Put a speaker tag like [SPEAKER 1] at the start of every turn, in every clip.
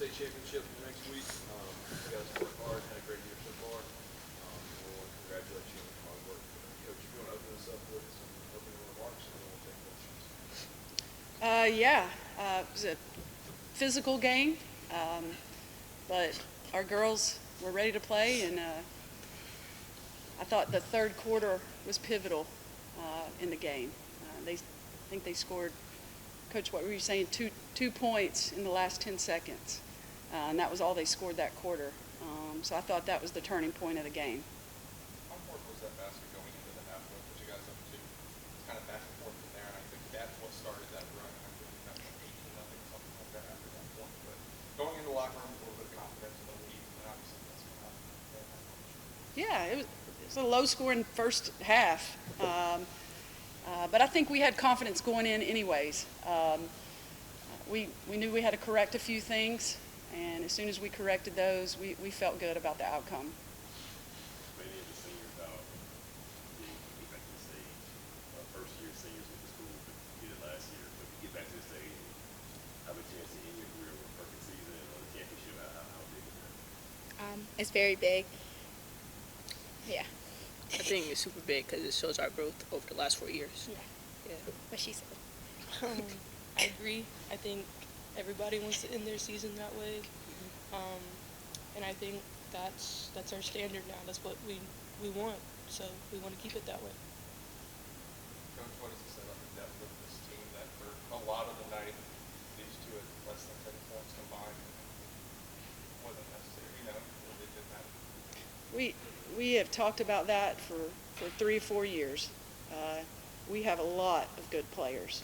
[SPEAKER 1] state championship next week. You guys worked hard, had a great year so far. We'll congratulate you on your hard work. Coach, if you want to open this up with some opening remarks, and then we'll take questions.
[SPEAKER 2] It was a physical game, but our girls were ready to play, and I thought the third quarter was pivotal in the game. I think they scored, Coach, what were you saying, two points in the last 10 seconds, and that was all they scored that quarter. So I thought that was the turning point of the game.
[SPEAKER 3] How important was that basket going into the half what put you guys up to? It's kind of back and forth from there, and I think that's what started that run. I think we got 18-0, something like that after that point. But going into the locker room with a little bit of confidence in the lead, and obviously that's going to happen.
[SPEAKER 2] Yeah, it was a low-scoring first half, but I think we had confidence going in anyways. We knew we had to correct a few things, and as soon as we corrected those, we felt good about the outcome.
[SPEAKER 4] Many of the seniors out get back to the stage. First-year seniors with the school did it last year, but to get back to the stage, have a chance to end your career with a perfect season or the championship, how big is that?
[SPEAKER 5] It's very big. Yeah.
[SPEAKER 6] I think it's super big because it shows our growth over the last 4 years.
[SPEAKER 5] Yeah. What she said.
[SPEAKER 7] I agree. I think everybody wants to end their season that way, and I think that's our standard now. That's what we want. So we want to keep it that way.
[SPEAKER 3] Coach, what does it say about the depth of this team that for a lot of the night, these two at less than 10 points combined wasn't necessary, it didn't matter.
[SPEAKER 2] We have talked about that for 3 or 4 years. We have a lot of good players.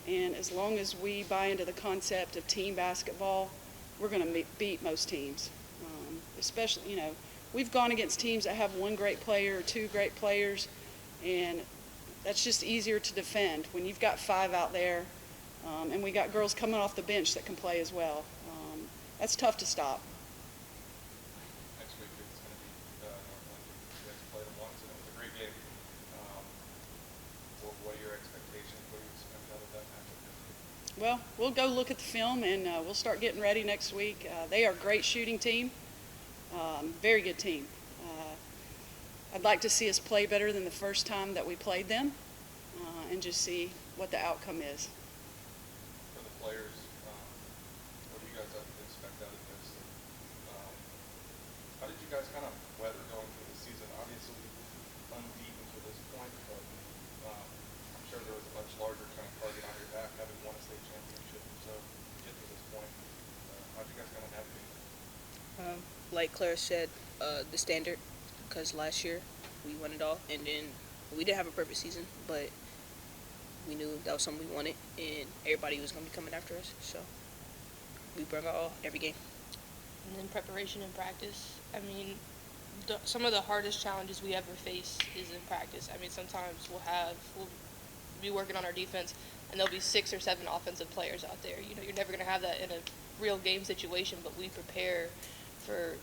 [SPEAKER 2] And as long as we buy into the concept of team basketball, we're going to beat most teams. Especially, we've gone against teams that have 1 great player or 2 great players, and that's just easier to defend when you've got 5 out there, and we got girls coming off the bench that can play as well. That's tough to stop.
[SPEAKER 3] Next week it's going to be Northland. You guys played them once, and it was a great game. What are your expectations? What do you expect out of that matchup this week?
[SPEAKER 2] Well, we'll go look at the film, and we'll start getting ready next week. They are a great shooting team, very good team. I'd like to see us play better than the first time that we played them, and just see what the outcome is.
[SPEAKER 3] For the players, what do you guys expect out of this? How did you guys kind of weather going through the season? Obviously, unbeaten to this point, but I'm sure there was a much larger kind of target on your back having won a state championship. So to get to this point, how did you guys kind of navigate it?
[SPEAKER 6] Like Clara said, the standard, because last year we won it all, and then we didn't have a perfect season, but we knew that was something we wanted, and everybody was going to be coming after us, so we brought our all every game.
[SPEAKER 7] And then preparation and practice. I mean, some of the hardest challenges we ever face is in practice. I mean, sometimes we'll be working on our defense, and there'll be 6 or 7 offensive players out there. You're never going to have that in a real game situation, but we prepare for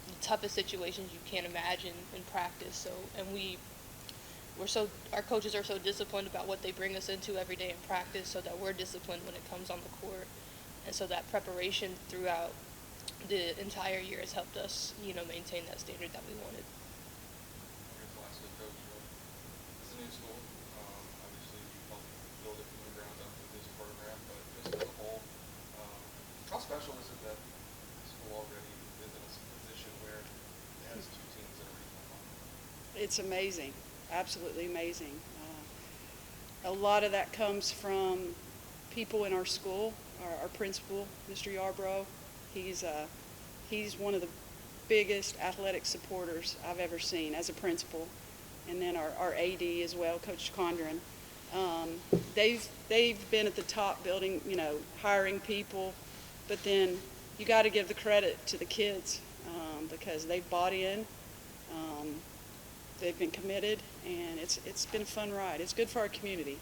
[SPEAKER 7] the toughest situations you can't imagine in practice. So, and our coaches are so disciplined about what they bring us into every day in practice, so that we're disciplined when it comes on the court, and so that preparation throughout the entire year has helped us, maintain that standard that we wanted.
[SPEAKER 3] Here's lastly, Coach, it's a new school. Obviously, you helped build it from the ground up with this program, but just as a whole, how special is it that the school already is in a position where it has 2 teams that are regional finals?
[SPEAKER 2] It's amazing, absolutely amazing. A lot of that comes from people in our school. Our principal, Mr. Yarbrough, he's one of the biggest athletic supporters I've ever seen as a principal. And then our AD as well, Coach Condren. They've been at the top building, hiring people, but then you got to give the credit to the kids because they've bought in, they've been committed, and it's been a fun ride. It's good for our community.